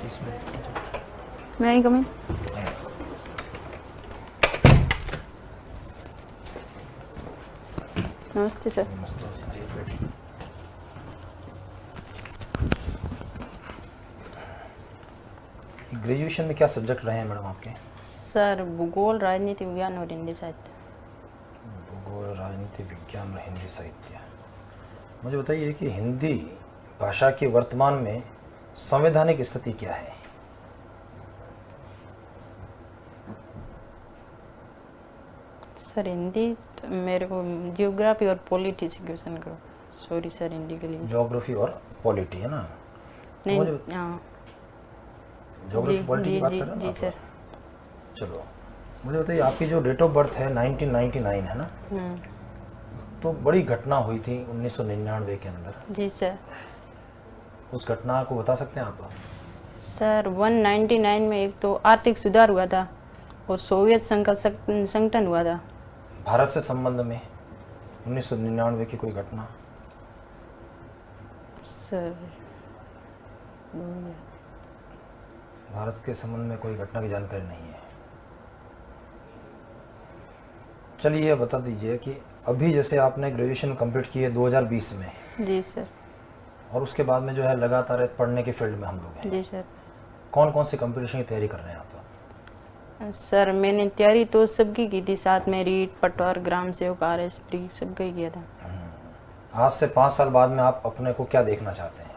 मैं ही कमी। नमस्ते सर। ग्रेजुएशन में क्या सब्जेक्ट रहे हैं मैडम आपके? सर भूगोल, राजनीति विज्ञान और हिंदी साहित्य। भूगोल, राजनीति विज्ञान और हिंदी साहित्य। मुझे बताइए कि हिंदी भाषा की वर्तमान में संवैधानिक स्थिति क्या है? सर हिंदी तो मेरे को जियोग्राफी और पॉलिटी से क्वेश्चन करो। सॉरी सर, हिंदी के लिए ज्योग्राफी और पॉलिटी है ना? नहीं। तो हाँ ज्योग्राफी पॉलिटी की बात कर रहे हैं ना आप? चलो मुझे बताइए, आपकी जो डेट ऑफ बर्थ है 1999 है ना? तो बड़ी घटना हुई थी 1999 के अंदर। जी सर। उस घटना को बता सकते हैं आप? सर 199 में एक तो आर्थिक सुधार हुआ था और सोवियत संघ का संगठन हुआ था। भारत से संबंध में 1999 की कोई घटना? सर भारत के संबंध में कोई घटना की जानकारी नहीं है। चलिए ये बता दीजिए कि अभी जैसे आपने ग्रेजुएशन कंप्लीट की है 2020 में। जी सर। और उसके बाद में जो है लगातार पढ़ने के फील्ड में हम लोग हैं। जी सर। कौन कौन से कंपटीशन की तैयारी कर रहे हैं आप? सर मैंने तैयारी तो सबकी की थी, साथ में रीट, पटवार, ग्राम सेवक, RS प्री सबका ही किया था। आज से 5 साल बाद में आप अपने को क्या देखना चाहते हैं?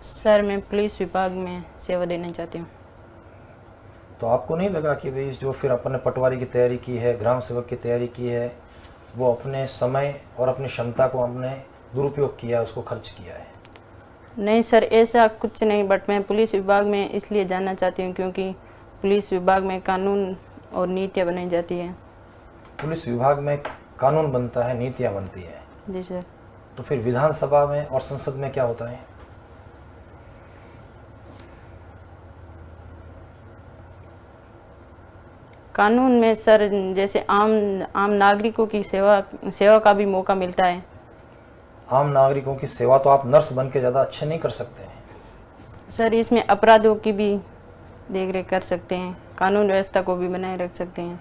सर मैं पुलिस विभाग में सेवा देना चाहती हूँ। तो आपको नहीं लगा कि भाई जो फिर अपने पटवारी की तैयारी की है, ग्राम सेवक की तैयारी की है, वो अपने समय और अपनी क्षमता को हमने दुरुपयोग किया है, उसको खर्च किया है? नहीं सर, ऐसा कुछ नहीं, बट मैं पुलिस विभाग में इसलिए जाना चाहती हूँ क्योंकि पुलिस विभाग में कानून और नीतियाँ बनाई जाती है। पुलिस विभाग में कानून बनता है, नीतियाँ बनती है? जी सर। तो फिर विधानसभा में और संसद में क्या होता है? कानून में सर जैसे आम नागरिकों की सेवा का भी मौका मिलता है। आम नागरिकों की सेवा तो आप नर्स बन के ज़्यादा अच्छे नहीं कर सकते हैं? सर इसमें अपराधों की भी देखरेख कर सकते हैं, कानून व्यवस्था को भी बनाए रख सकते हैं।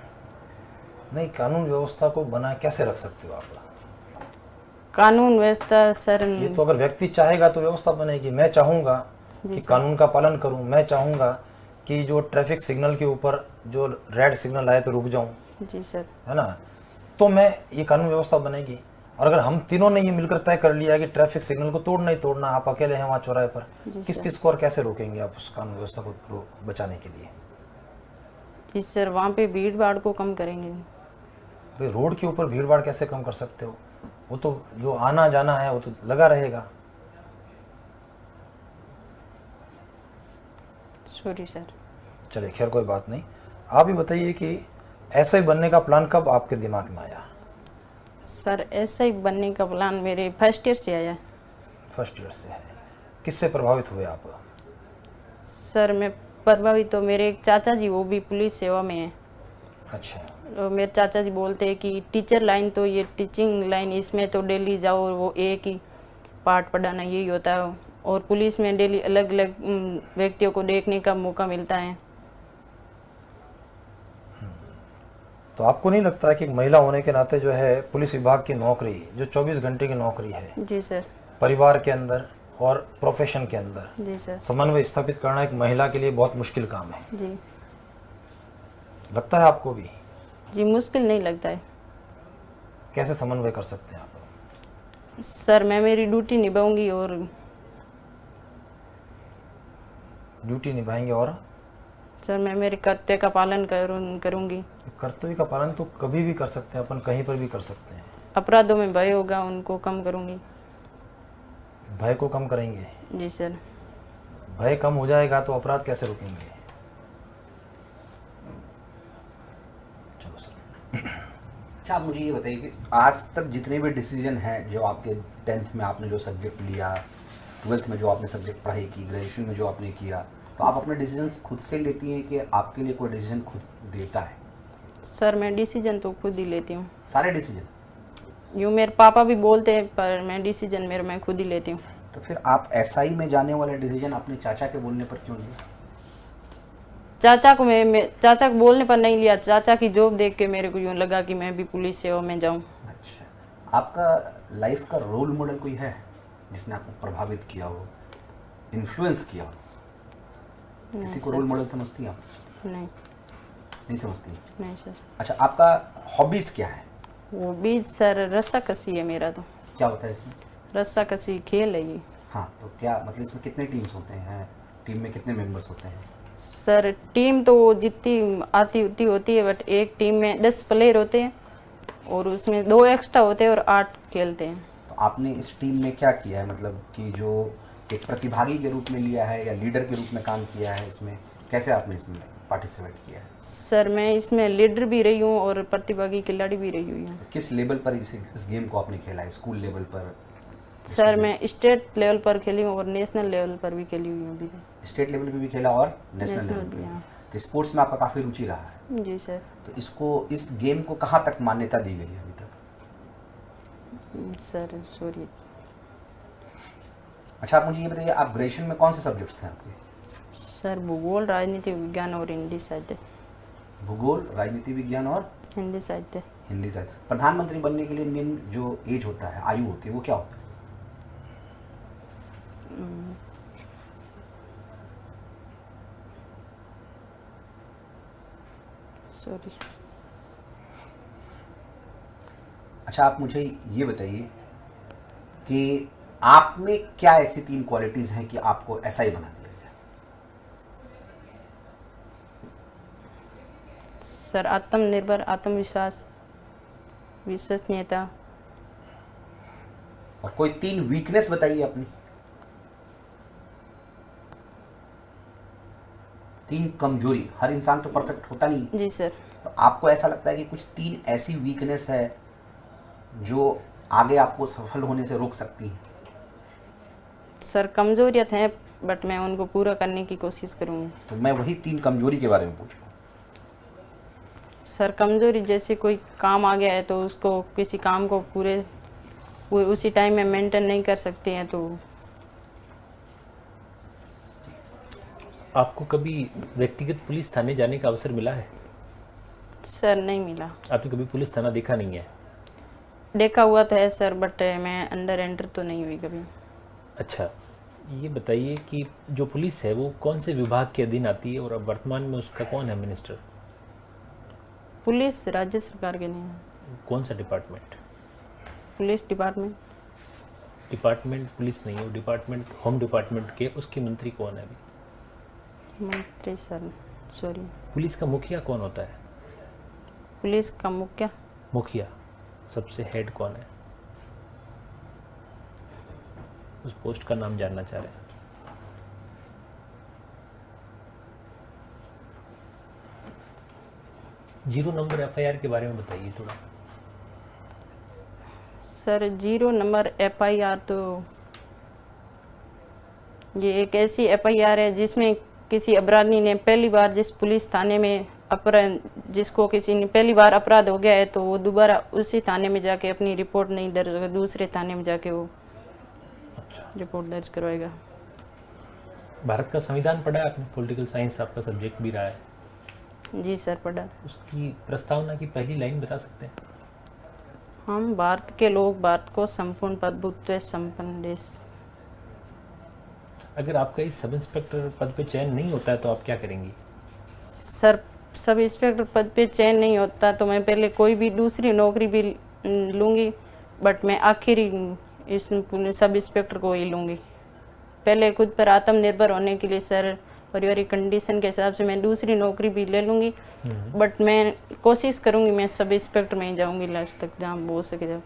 नहीं, कानून व्यवस्था को बनाए कैसे रख सकते हो आप? कानून व्यवस्था सर, ये तो अगर व्यक्ति चाहेगा तो व्यवस्था बनेगी। मैं चाहूँगा कि कानून का पालन करूँ, मैं चाहूँगा कि जो ट्रैफिक सिग्नल के ऊपर जो रेड सिग्नल आए तो रुक जाऊँ। जी सर। है ना? तो मैं ये कानून व्यवस्था बनेगी। और अगर हम तीनों ने ये मिलकर तय कर लिया कि ट्रैफिक सिग्नल को तोड़ना ही तोड़ना, आप अकेले हैं वहाँ चौराहे पर, किस किस को और कैसे रोकेंगे आप उस कानून व्यवस्था को बचाने के लिए? जी सर, वहाँ पे भीड़ भाड़ को कम करेंगे। भाई रोड के ऊपर भीड़ भाड़ कैसे कम कर सकते हो? वो तो जो आना जाना है वो तो लगा रहेगा। Sorry sir. चलिए खैर कोई बात नहीं। आप ही बताइए कि ऐसा ही बनने का प्लान कब आपके दिमाग में आया? सर ऐसा ही बनने का प्लान मेरे फर्स्ट ईयर से आया। फर्स्ट ईयर से है। किससे प्रभावित हुए आप? सर मैं प्रभावित तो मेरे एक चाचा जी, वो भी पुलिस सेवा में है। अच्छा। तो मेरे चाचा जी बोलते हैं कि टीचर लाइन तो ये टीचिंग लाइन, इसमें तो डेली जाओ और वो एक ही पाठ पढ़ाना यही होता है, और पुलिस में डेली अलग अलग व्यक्तियों को देखने का मौका मिलता है। तो आपको नहीं लगता है कि एक महिला होने के नाते जो है पुलिस विभाग की नौकरी जो 24 घंटे की नौकरी है, जी सर, परिवार के अंदर और प्रोफेशन के अंदर जी सर, समन्वय स्थापित करना एक महिला के लिए बहुत मुश्किल काम है? जी। लगता है आपको भी? जी मुश्किल नहीं लगता है। कैसे समन्वय कर सकते हैं आप? सर मैं मेरी ड्यूटी निभाऊंगी और ड्यूटी निभाएंगे और सर मैं मेरे कर्तव्य का पालन करूंगी। कर्तव्य का पालन तो कभी भी कर सकते हैं अपन, कहीं पर भी कर सकते हैं। अपराधों में भय होगा उनको कम करूंगी। भय को कम करेंगे? जी सर। भय कम हो जाएगा तो अपराध कैसे रुकेंगे? चलो सर। अच्छा आप मुझे ये बताइए कि आज तक जितने भी डिसीजन हैं, जो आपके 10th में आपने जो सब्जेक्ट लिया, 12th में जो आपने सब्जेक्ट पढ़ाई की, ग्रेजुएशन में जो आपने किया, तो आप अपने डिसीजंस खुद से लेती हैं कि आपके लिए कोई डिसीजन खुद देता है? सर मैं डिसीजन तो खुद ही लेती हूँ। सारे डिसीजन? यूँ मेरे पापा भी बोलते हैं पर मैं डिसीजन मैं खुद ही लेती हूँ। तो फिर आप एसआई में जाने वाला डिसीजन अपने चाचा के बोलने पर क्यों लिया? चाचा को मैं चाचा को बोलने पर नहीं लिया, चाचा की जॉब देख के मेरे को यूँ लगा कि मैं भी पुलिस सेवा में जाऊँ। अच्छा, आपका लाइफ का रोल मॉडल कोई है जिसने आपको प्रभावित किया हो, इन्फ्लुएंस किया हो? किसी को रोल मॉडल समझती हैं आप? नहीं समझती? नहीं सर। अच्छा, आपका हॉबीज़ क्या है? वो भी सर रस्साकसी है मेरा। तो क्या होता है इसमें? रस्साकसी खेल है ये। हाँ, तो क्या मतलब इसमें कितने टीम्स होते हैं, टीम में कितने मेंबर्स होते हैं? सर टीम तो जितनी आती उतनी होती है, बट एक टीम में 10 प्लेयर होते हैं और उसमें 2 एक्स्ट्रा होते हैं और 8 खेलते हैं। तो आपने इस टीम में क्या किया है, मतलब कि जो एक प्रतिभागी के रूप में लिया है या लीडर के रूप में काम किया है, इसमें कैसे आपने इसमें पार्टिसिपेट किया है? सर मैं इसमें लीडर भी रही हूँ और प्रतिभागी खिलाड़ी भी रही हुई हूँ। तो किस लेवल पर इस गेम को आपने खेला है? स्कूल लेवल पर? सर मैं स्टेट लेवल पर खेली हूँ और नेशनल लेवल पर भी खेली हुई हूँ अभी। स्टेट लेवल पे भी खेला और नेशनल लेवल पे? हाँ। तो स्पोर्ट्स में आपका काफ़ी रुचि रहा है? जी सर। तो इस गेम को कहाँ तक मान्यता दी गई है अभी तक? Sir sorry. अच्छा, आप मुझे ये बताइए, आप ग्रेजुएशन में कौन से सब्जेक्ट्स थे आपके? सर भूगोल, राजनीति विज्ञान और हिंदी साहित्य। भूगोल, राजनीति विज्ञान और हिंदी साहित्य। हिंदी साहित्य। प्रधानमंत्री बनने के लिए निम्न जो एज होता है, आयु होती है, वो क्या होता है? Sorry sir. अच्छा, आप मुझे ये बताइए कि आप में क्या ऐसी 3 क्वालिटीज़ हैं कि आपको एसआई बना दिया गया? सर आत्मनिर्भर, आत्मविश्वास, विश्वसनीयता। और कोई 3 वीकनेस बताइए अपनी। 3 कमजोरी। हर इंसान तो परफेक्ट होता नहीं। जी सर। तो आपको ऐसा लगता है कि कुछ 3 ऐसी वीकनेस है जो आगे आपको सफल होने से रोक सकती है? सर कमजोरियत हैं, बट मैं उनको पूरा करने की कोशिश करूँगी। तो मैं वही 3 कमजोरी के बारे में पूछ रहा हूँ। सर कमजोरी जैसे कोई काम आ गया है तो उसको किसी काम को पूरे उसी टाइम में मेंटेन नहीं कर सकते हैं। तो आपको कभी व्यक्तिगत पुलिस थाने जाने का अवसर मिला है? सर नहीं मिला। आपने कभी पुलिस थाना देखा नहीं है? देखा हुआ तो है सर, बट मैं अंडर एंटर तो नहीं हुई कभी। अच्छा, ये बताइए कि जो पुलिस है वो कौन से विभाग के अधीन आती है और अब वर्तमान में उसका कौन है मिनिस्टर? पुलिस राज्य सरकार के नहीं है। कौन सा department? Police department. Department police नहीं है, डिपार्टमेंट होम डिपार्टमेंट के, उसके मंत्री कौन है अभी? मंत्री सर सॉरी। पुलिस का मुखिया कौन होता है? पुलिस का मुखिया सबसे हेड कौन है? उस पोस्ट का नाम जानना चाह रहे हैं। जीरो नंबर एफआईआर के बारे में बताइए थोड़ा। सर 0 नंबर एफआईआर तो ये एक ऐसी एफआईआर है जिसमें किसी अपराधी ने पहली बार जिस पुलिस थाने में जिसको किसी ने पहली बार अपराध हो गया है तो वो दोबारा उसी थाने में जाके अपनी रिपोर्ट नहीं दर्ज, दूसरे थाने में जाके वो रिपोर्ट दर्ज करवाएगा। भारत का संविधान पढ़ा है आपने? पॉलिटिकल साइंस आपका सब्जेक्ट भी रहा है। जी सर पढ़ा। उसकी प्रस्तावना की पहली लाइन बता सकते हैं? हम भारत के लोग भारत को संपूर्ण प्रभुत्व संपन्न देश। अगर आपका इस सब इंस्पेक्टर पद पे चयन नहीं होता है तो आप क्या करेंगी? सर सब इंस्पेक्टर पद पे चयन नहीं होता तो मैं पहले कोई भी दूसरी नौकरी भी लूँगी, बट मैं आखिरी इस सब इंस्पेक्टर को ही लूँगी। पहले खुद पर आत्मनिर्भर होने के लिए सर पारिवारिक कंडीशन के हिसाब से मैं दूसरी नौकरी भी ले लूँगी, बट मैं कोशिश करूँगी मैं सब इंस्पेक्टर में ही जाऊँगी लास्ट तक जहाँ हो सके जब।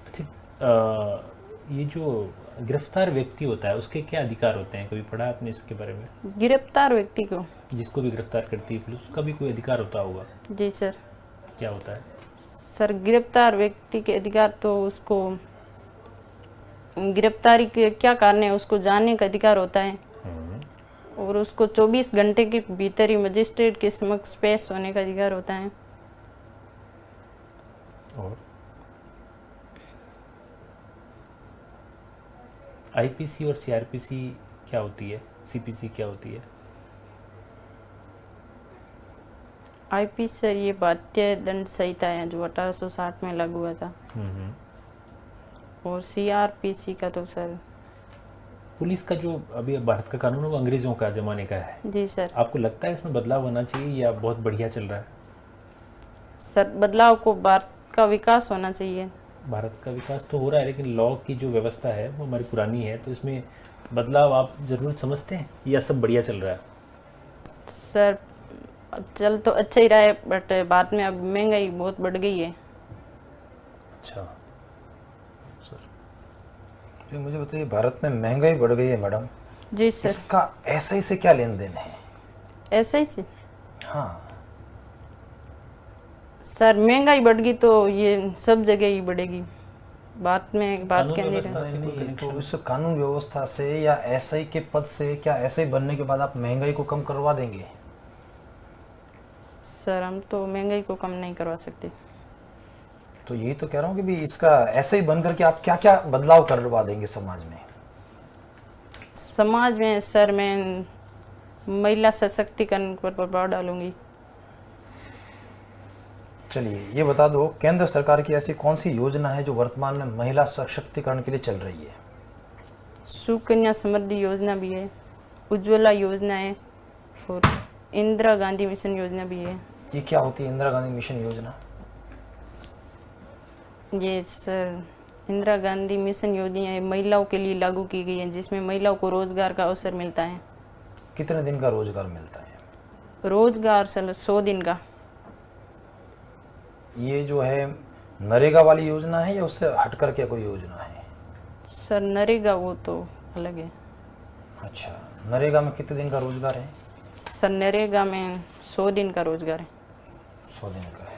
अच्छा, ये जो गिरफ्तार व्यक्ति होता है उसके क्या अधिकार होते हैं? कभी पढ़ा आपने इसके बारे में? गिरफ्तार व्यक्ति को जिसको भी गिरफ्तार करती है पुलिस, उसका भी कोई अधिकार होता होगा? जी सर। क्या होता है? सर गिरफ्तार व्यक्ति के अधिकार तो उसको गिरफ्तारी के क्या कारण है उसको जानने का अधिकार होता है और उसको 24 घंटे के भीतर ही मजिस्ट्रेट के समक्ष पेश होने का अधिकार होता है। और आईपीसी और सीआरपीसी क्या होती है, सीपीसी क्या होती है? आईपी सर ये भारतीय दंड संहिता है जो 1860 में लागू हुआ था। और सीआरपीसी का तो सर पुलिस का जो अभी भारत का कानून है वो अंग्रेजों का ज़माने का है। जी सर। आपको लगता है इसमें बदलाव होना चाहिए या बहुत बढ़िया चल रहा है? सर बदलाव को भारत का विकास होना चाहिए। भारत का विकास तो हो रहा है, लेकिन लॉ की जो व्यवस्था है वो हमारी पुरानी है, तो इसमें बदलाव आप ज़रूरत समझते हैं या सब बढ़िया चल रहा है? सर चल तो अच्छा ही रहा है, बट बाद में अब महंगाई बहुत बढ़ गई है। अच्छा सर, तो मुझे बताइए, भारत में महंगाई बढ़ गई है मैडम, जी सर। इसका एसआई से क्या लेन देन है? ऐसा ही हाँ, सर महंगाई बढ़ गई तो ये सब जगह ही बढ़ेगी। बात में बात कानून कहने व्यवस्था का से कोई नहीं, तो कनेक्शन? इस कानून व्यवस्था से या एसआई के पद से, क्या एसआई बनने के बाद आप महंगाई को कम करवा देंगे? सर हम तो महंगाई को कम नहीं करवा सकते। तो यही तो कह रहा हूँ कि भी इसका एसआई बन करके आप क्या क्या बदलाव करवा देंगे समाज में? समाज में सर मैं महिला सशक्तिकरण पर प्रभाव डालूंगी। चलिए ये बता दो, केंद्र सरकार की ऐसी कौन सी योजना है जो वर्तमान में महिला सशक्तिकरण के लिए चल रही है? सुकन्या समृद्धि योजना भी है, उज्ज्वला योजना है और इंदिरा गांधी मिशन योजना भी है। ये क्या होती है इंदिरा गांधी मिशन योजना? ये सर इंदिरा गांधी मिशन योजना महिलाओं के लिए लागू की गई है, जिसमें महिलाओं को रोजगार का अवसर मिलता है। कितने दिन का रोजगार मिलता है? रोजगार सर 100 दिन का। ये जो है नरेगा वाली योजना है या उससे हटकर के कोई योजना है? सर नरेगा वो तो अलग है। अच्छा, नरेगा में कितने दिन का रोजगार है? सर नरेगा में 100 दिन का रोजगार है। 100 दिन का है।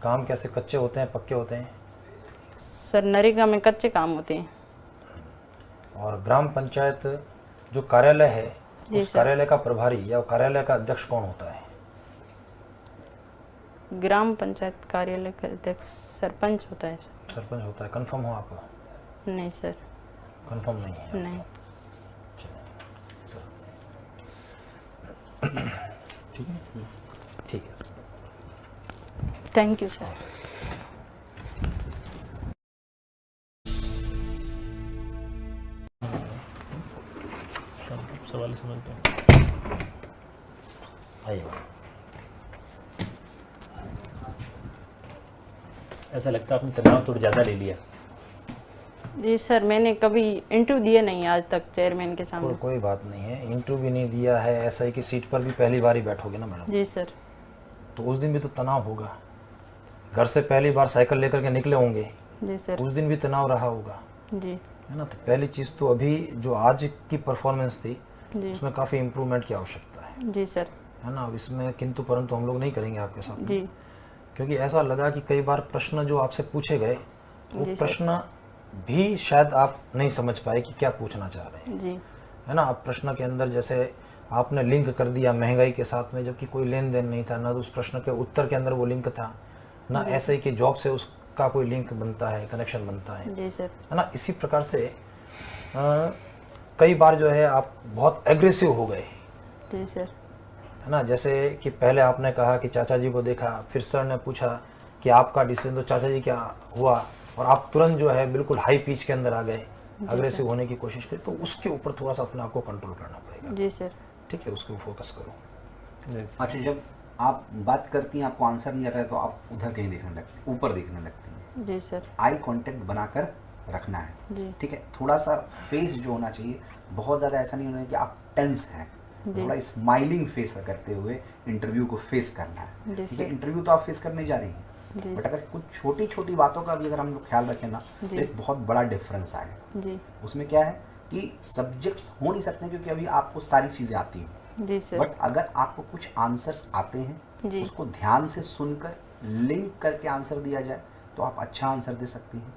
काम कैसे, कच्चे होते हैं पक्के होते हैं? सर नरेगा में कच्चे काम होते हैं। और ग्राम पंचायत जो कार्यालय है, जी उस सर। कार्यालय का प्रभारी या कार्यालय का अध्यक्ष कौन होता है? ग्राम पंचायत कार्यालय का अध्यक्ष सरपंच होता है। सरपंच होता है। कंफर्म हो आप? नहीं सर। कंफर्म नहीं है? नहीं। ठीक है, ठीक है सर। Thank you sir. सवाल समझते हैं। आइए। ऐसा लगता है आपने तनाव थोड़ा ज़्यादा ले लिया। जी सर, मैंने कभी इंटरव्यू दिया नहीं आज तक चेयरमैन के सामने। कोई बात नहीं है, इंटरव्यू भी नहीं दिया है, एसआई की सीट पर भी पहली बार ही बैठोगे ना मैडम? जी सर। तो उस दिन भी तो तनाव होगा। घर से पहली बार साइकिल लेकर के निकले होंगे, जी सर। उस दिन भी तनाव रहा होगा, जी है ना? तो पहली चीज़ तो अभी जो आज की परफॉर्मेंस थी जी उसमें काफ़ी इम्प्रूवमेंट की आवश्यकता है जी सर। है ना? अब इसमें किंतु परंतु हम लोग नहीं करेंगे आपके साथ में। जी क्योंकि ऐसा लगा कि कई बार प्रश्न जो आपसे पूछे गए वो जी सर। प्रश्न भी शायद आप नहीं समझ पाए कि क्या पूछना चाह रहे हैं, जी है ना? आप प्रश्न के अंदर जैसे आपने लिंक कर दिया महंगाई के साथ में, जबकि कोई लेन देन नहीं था, ना तो उस प्रश्न के उत्तर के अंदर वो लिंक था, ना ऐसे ही कि जॉब से उसका कोई लिंक बनता है, कनेक्शन बनता है जी सर। ना? इसी प्रकार से कई बार जो है आप बहुत एग्रेसिव हो गए, जी सर। है ना? जैसे कि पहले आपने कहा कि चाचा जी को देखा, फिर सर ने पूछा कि आपका डिसीजन, तो चाचा जी क्या हुआ, और आप तुरंत जो है बिल्कुल हाई पिच के अंदर आ गए, अग्रेसिव होने की कोशिश करी। तो उसके ऊपर थोड़ा सा अपने आप को कंट्रोल करना पड़ेगा। जी सर। ठीक है, उसको फोकस करो। अच्छा, जब आप बात करती हैं आपको आंसर नहीं आता है तो आप उधर कहीं देखने लगती हैं, ऊपर देखने लगती हैं। जी सर। आई कांटेक्ट बनाकर रखना है, जी ठीक है? थोड़ा सा फेस जो होना चाहिए, बहुत ज़्यादा ऐसा नहीं होना है कि आप टेंस हैं, जी। थोड़ा स्माइलिंग फेस करते हुए इंटरव्यू को फेस करना है, जी ठीक है? सर। इंटरव्यू तो आप फेस करने जा रही हैं, जी बट अगर कुछ छोटी छोटी बातों का भी अगर हम लोग ख्याल रखें ना तो जी। एक बहुत बड़ा डिफरेंस आएगा। जी उसमें क्या है कि सब्जेक्ट्स हो नहीं सकते क्योंकि अभी आपको सारी चीज़ें आती हैं, जी सर। बट अगर आपको कुछ आंसर्स आते हैं जी उसको ध्यान से सुनकर लिंक करके आंसर दिया जाए तो आप अच्छा आंसर दे सकती हैं।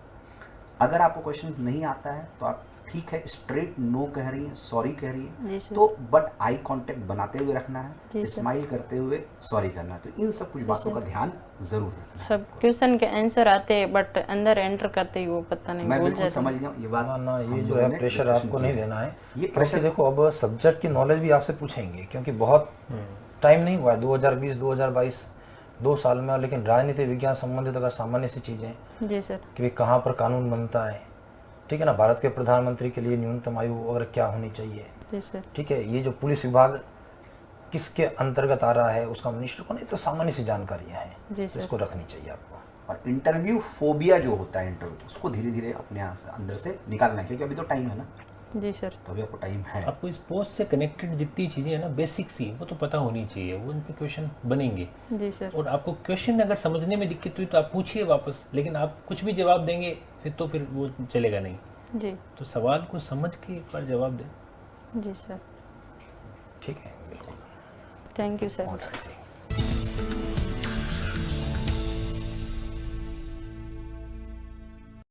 अगर आपको क्वेश्चन नहीं आता है तो आप ठीक है, स्ट्रेट नो कह रही है, सॉरी कह रही जी है, सर। तो बट आई कांटेक्ट बनाते हुए रखना जी है, सर। स्माइल करते हुए सॉरी करना है। तो इन सब कुछ बातों का ध्यान जरूर रखना है। सब क्वेश्चन के आंसर आते हैं बट अंदर एंटर करते ही वो पता नहीं मैं भूल बिल्कुल जाते समझ हैं। गया हूँ ये बात। ना ना, ये हम जो लोगों है ने प्रेशर discussion आपको किया नहीं है। देना है, ये क्योंकि प्रेशर देखो अब सब्जेक्ट की नॉलेज भी आपसे पूछेंगे, क्योंकि बहुत टाइम नहीं हुआ है, 2020 2022 2 साल में, लेकिन राजनीति विज्ञान संबंधित अगर सामान्य सी चीज़ें जी सर। कि भाई कहाँ पर कानून बनता है, ठीक है ना, भारत के प्रधानमंत्री के लिए न्यूनतम आयु वगैरह क्या होनी चाहिए, जी सर। ठीक है, ये जो पुलिस विभाग किसके अंतर्गत आ रहा है उसका मिनिस्टर को, नहीं तो सामान्य सी जानकारियाँ हैं, जी तो सर। इसको रखनी चाहिए आपको। और इंटरव्यू फोबिया जो होता है इंटरव्यू, उसको धीरे धीरे अपने यहाँ से अंदर से निकालना है, क्योंकि अभी तो टाइम है ना, जी सर। तो अभी आपको टाइम है। आपको इस पोस्ट से कनेक्टेड जितनी चीज़ें हैं ना बेसिक सी, वो तो पता होनी चाहिए, वो उन पे क्वेश्चन बनेंगे। जी सर। और आपको क्वेश्चन अगर समझने में दिक्कत हुई तो आप पूछिए वापस, लेकिन आप कुछ भी जवाब देंगे फिर वो चलेगा नहीं। जी। तो सवाल को समझ के एक बार जवाब दें। जी सर। ठीक है, बिल्कुल। Thank you sir. बहुत अच्छी।